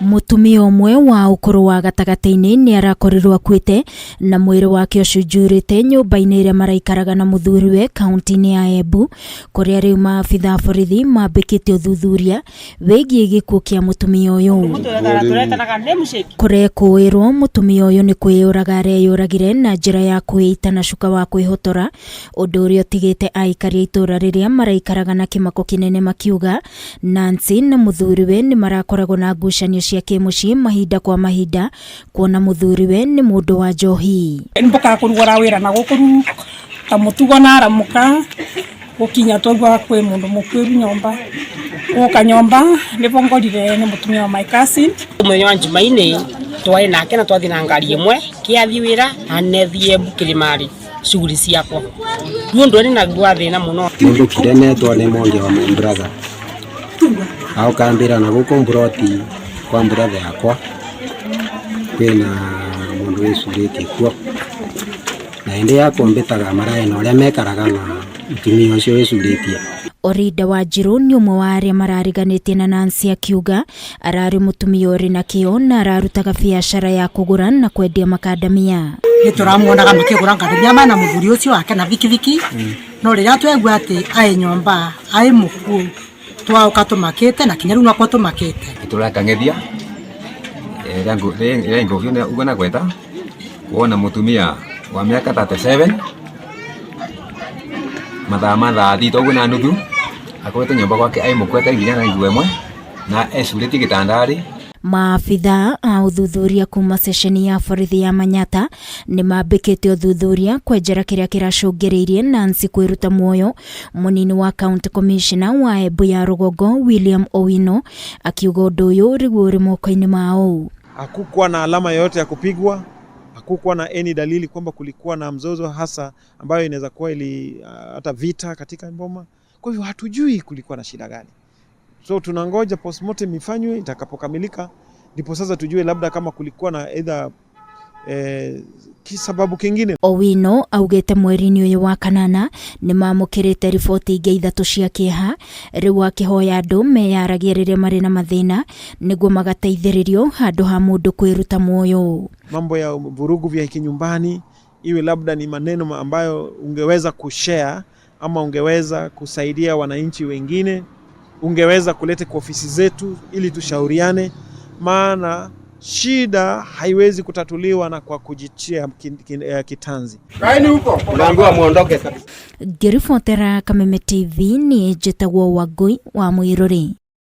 Mutumia umwe wa ukuru wa gatagataini ni arakorirwo akuite na mwiri wake ucunjurite nyumba-ini iria maraikaraga na muthuriwe kaunti-ini ya Embu, kuria riu maabitha borithi mambikite uthuthuria wigie gikuo kia mutumia uyu. Kurekuirwo mutumia uyu ni kwiyuraga areyuragire na njira ya kwita na cuka wa kwihotora, undu uria utigite aikari itura riria maraikaraga na kimako kinene makiuga Nancy na muthuriwe ni marakoragwo na ngucanio cia kimucii mahinda kwa mahinda, kuona muthuriwe ni mundu wa njohi. Mboka kurugora wira na gukuru ta mutugo na aramuka gukinya twagwa kwi mundu mukwiru nyomba uka nyomba nivo ngorire ni mutumia wa my cousin mwenye wa Jumaine twari nake na twathi na ngari imwe kiathi wira anethie Bukirimari shughuli ciakwa ndu ni na gwathina muno mundu kirene twone monge wa my brother au kambira na guko mbroti kwa brother yakwa kwina mundu wicurite kuo na ende yakwa mbitaga marae na uria mekaraga na mutumia ucio wicuritie. Orida Wanjiru ni umwe wa aria marariganitie na Nancy akiuga arari mutumia uri na kio na ararutaga biashara ya kugura na kwendia makadamia. Nituramuonaga makigura ngandamia na muthuri ucio wake na vikiviki no riria twegwa ati ai nyomba ai muku twauka tumakite na kinyaru nakwa tumakite turakangethia rengo vile ugana kweta kuona mutumia wa miaka 37 mathaa thito guna nuthu akwete nyomba gwake ai mukwete nginya na ngwemwe na ecuriti gitandari. Maabitha a uthuthuria kuma sesheni ya borithi ya Manyata ni mambikite uthuthuria kwenjera kiria kiracungiriirie Nancy kwiruta muoyo. Munini wa county commissioner wa Embu ya Rugongo William Owino akiuga undu uyu riguo uri moko-ini mao. Hakukuwa na alama yoyote ya kupigwa, hakukuwa na any dalili kwamba kulikuwa na mzozo hasa ambayo inaweza kuwa hata vita katika mboma. Kwa hivyo hatujui kulikuwa na shida gani. So tunangoja postmortem ifanywe, itakapokamilika ndipo sasa tujue labda kama kulikuwa na either kisababu kingine. Owino augete mweri-ini uyu wa kanana ni mamukirite riboti ingi 3 cia kieha riu akihoya andu meyaragie riria mari na mathina niguo magateithiririo handu ha mundu kwiruta muoyo. Mambo ya vurugu vya kinyumbani iwe labda ni maneno ambayo ungeweza kushare ama ungeweza kusaidia wananchi wengine, ungeweza kuleta kwa ofisi zetu ili tushauriane, maana shida haiwezi kutatuliwa na kwa kujitia kitanzi. Kaini huko unaambiwa muondoke. Ngiribotera Kameme TV ni njitagwo Wangui wa Mwiruri.